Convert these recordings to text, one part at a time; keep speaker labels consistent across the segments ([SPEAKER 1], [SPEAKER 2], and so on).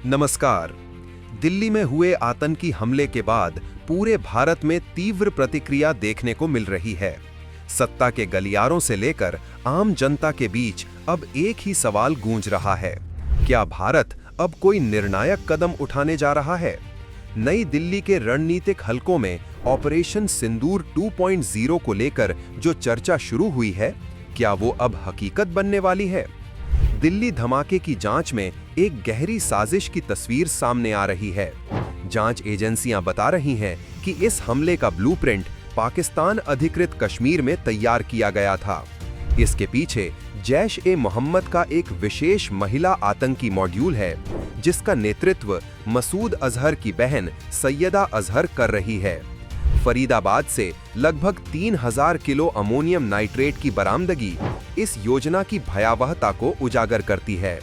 [SPEAKER 1] नमस्कार। दिल्ली में हुए आतंकी हमले के बाद पूरे भारत में तीव्र प्रतिक्रिया देखने को मिल रही है। सत्ता के गलियारों से लेकर आम जनता के बीच अब एक ही सवाल गूंज रहा है, क्या भारत अब कोई निर्णायक कदम उठाने जा रहा है? नई दिल्ली के रणनीतिक हलकों में ऑपरेशन सिंदूर 2.0 को लेकर जो चर्चा शुरू हुई है, क्या वो अब हकीकत बनने वाली है? दिल्ली धमाके की जांच में एक गहरी साजिश की तस्वीर सामने आ रही है। जांच एजेंसियां बता रही हैं कि इस हमले का ब्लूप्रिंट पाकिस्तान अधिकृत कश्मीर में तैयार किया गया था। इसके पीछे जैश-ए-मोहम्मद का एक विशेष महिला आतंकी मॉड्यूल है, जिसका नेतृत्व मसूद अजहर की बहन सैयदा अजहर कर रही है। फरीदाबाद से लगभग 3000 किलो अमोनियम नाइट्रेट की बरामदगी इस योजना की भयावहता को उजागर करती है।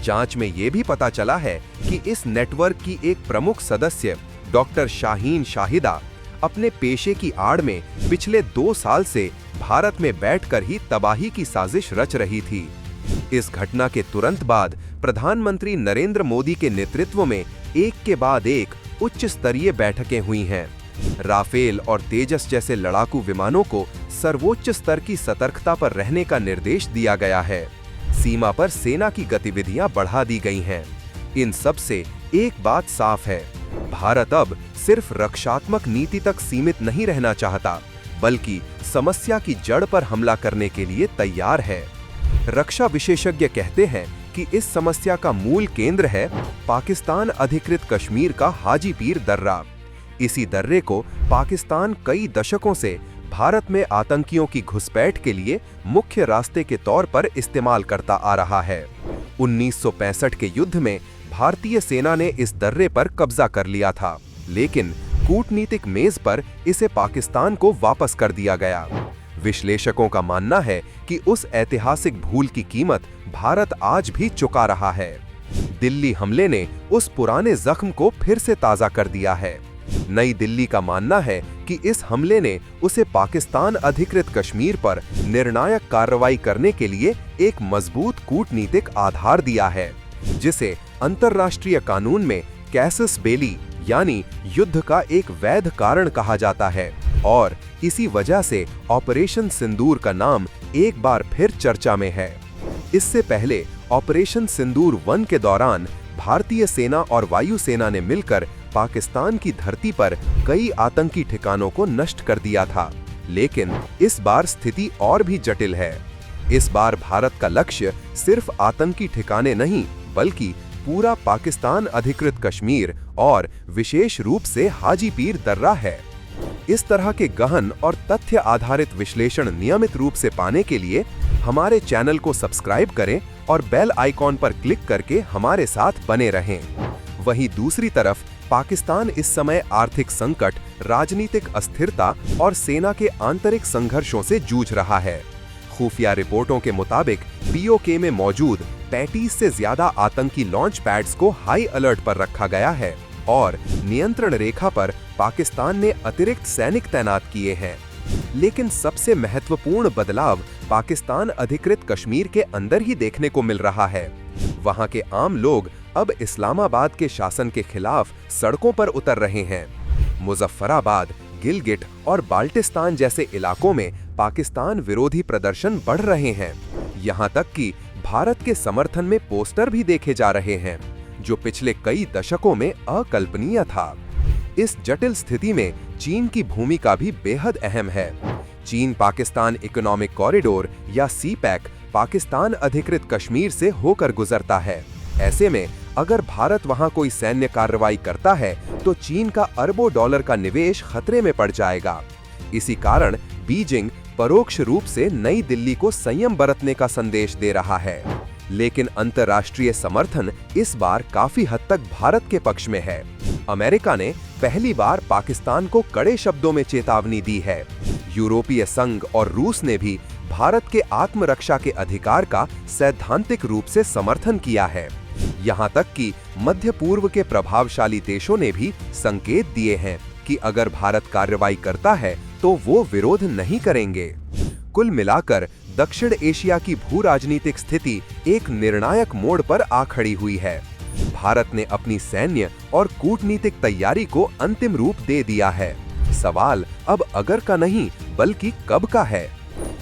[SPEAKER 1] जांच में यह भी पता चला है कि इस नेटवर्क की एक प्रमुख सदस्य डॉक्टर शाहीन शाहिदा अपने पेशे की आड़ में पिछले 2 साल से भारत में बैठकर ही तबाही की साजिश रच रही थी। इस घटना के तुरंत बाद प्रधानमंत्री नरेंद्र मोदी के नेतृत्व में एक के बाद एक उच्च स्तरीय बैठकें हुई हैं। राफेल और तेजस जैसे लड़ाकू विमानों को सर्वोच्च स्तर की सतर्कता पर रहने का निर्देश दिया गया है। सीमा पर सेना की गतिविधियां बढ़ा दी गई हैं। इन सब से एक बात साफ है, भारत अब सिर्फ रक्षात्मक नीति तक सीमित नहीं रहना चाहता, बल्कि समस्या की जड़ पर हमला करने के लिए तैयार है। रक्षा विशेषज्ञ कहते हैं कि इस समस्या का मूल केंद्र है पाकिस्तान अधिकृत कश्मीर का हाजीपीर दर्रा। इसी दर्रे को पाकिस्तान कई दशकों से भारत में आतंकियों की घुसपैठ के लिए मुख्य रास्ते के तौर पर इस्तेमाल करता आ रहा है। 1965 के युद्ध में भारतीय सेना ने इस दर्रे पर कब्जा कर लिया था, लेकिन कूटनीतिक मेज पर इसे पाकिस्तान को वापस कर दिया गया। विश्लेषकों का मानना है कि उस ऐतिहासिक भूल की कीमत भारत आज भी चुका रहा है। दिल्ली हमले ने उस पुराने जख्म को फिर से ताजा कर दिया है। नई दिल्ली का मानना है कि इस हमले ने उसे पाकिस्तान अधिकृत कश्मीर पर निर्णायक कार्रवाई करने के लिए एक मजबूत कूटनीतिक आधार दिया है, जिसे अंतर्राष्ट्रीय कानून में कैसस बेली यानी युद्ध का एक वैध कारण कहा जाता है। और इसी वजह से ऑपरेशन सिंदूर का नाम एक बार फिर चर्चा में है। इससे पहले ऑपरेशन सिंदूर 1 के दौरान भारतीय सेना और वायुसेना ने मिलकर पाकिस्तान की धरती पर कई आतंकी ठिकानों को नष्ट कर दिया था, लेकिन इस बार स्थिति और भी जटिल है। इस बार भारत का लक्ष्य सिर्फ आतंकी ठिकाने नहीं, बल्कि पूरा पाकिस्तान अधिकृत कश्मीर और विशेष रूप से हाजीपीर दर्रा है। इस तरह के गहन और तथ्य आधारित विश्लेषण नियमित रूप से पाने के लिए हमारे चैनल को सब्सक्राइब करें और बेल आइकॉन पर क्लिक करके हमारे साथ बने रहें। वहीं दूसरी तरफ पाकिस्तान इस समय आर्थिक संकट, राजनीतिक अस्थिरता और सेना के आंतरिक संघर्षों से जूझ रहा है। खुफिया रिपोर्टों के मुताबिक पीओके में मौजूद 35 से ज्यादा आतंकी लॉन्च पैड्स को हाई अलर्ट पर रखा गया है और नियंत्रण रेखा पर पाकिस्तान ने अतिरिक्त सैनिक तैनात किए हैं। लेकिन सबसे महत्वपूर्ण बदलाव पाकिस्तान अधिकृत कश्मीर के अंदर ही देखने को मिल रहा है। वहां के आम लोग अब इस्लामाबाद के शासन के खिलाफ सड़कों पर उतर रहे हैं। मुजफ्फराबाद, गिलगिट और बाल्टिस्तान जैसे इलाकों में पाकिस्तान विरोधी प्रदर्शन बढ़ रहे हैं। यहां तक कि भारत के समर्थन में पोस्टर भी देखे जा रहे हैं, जो पिछले कई दशकों में अकल्पनीय था। इस जटिल स्थिति में चीन की भूमिका भी बेहद अहम है। चीन पाकिस्तान इकोनॉमिक कॉरिडोर या सीपैक पाकिस्तान अधिकृत कश्मीर से होकर गुजरता है। ऐसे में अगर भारत वहां कोई सैन्य कार्रवाई करता है तो चीन का अरबों डॉलर का निवेश खतरे में पड़ जाएगा। इसी कारण बीजिंग परोक्ष रूप से नई दिल्ली को संयम बरतने का संदेश दे रहा है। लेकिन अंतर्राष्ट्रीय समर्थन इस बार काफी हद तक भारत के पक्ष में है। अमेरिका ने पहली बार पाकिस्तान को कड़े शब्दों में चेतावनी दी है। यूरोपीय संघ और रूस ने भी भारत के आत्मरक्षा के अधिकार का सैद्धांतिक रूप से समर्थन किया है। यहाँ तक कि मध्य पूर्व के प्रभावशाली देशों ने भी संकेत दिए हैं कि अगर भारत कार्रवाई करता है तो वो विरोध नहीं करेंगे। कुल मिलाकर दक्षिण एशिया की भू राजनीतिक स्थिति एक निर्णायक मोड़ पर आ खड़ी हुई है। भारत ने अपनी सैन्य और कूटनीतिक तैयारी को अंतिम रूप दे दिया है। सवाल अब अगर का नहीं बल्कि कब का है।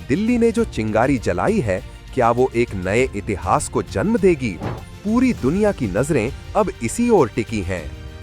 [SPEAKER 1] दिल्ली ने जो चिंगारी जलाई है, क्या वो एक नए इतिहास को जन्म देगी? पूरी दुनिया की नजरें अब इसी ओर टिकी हैं।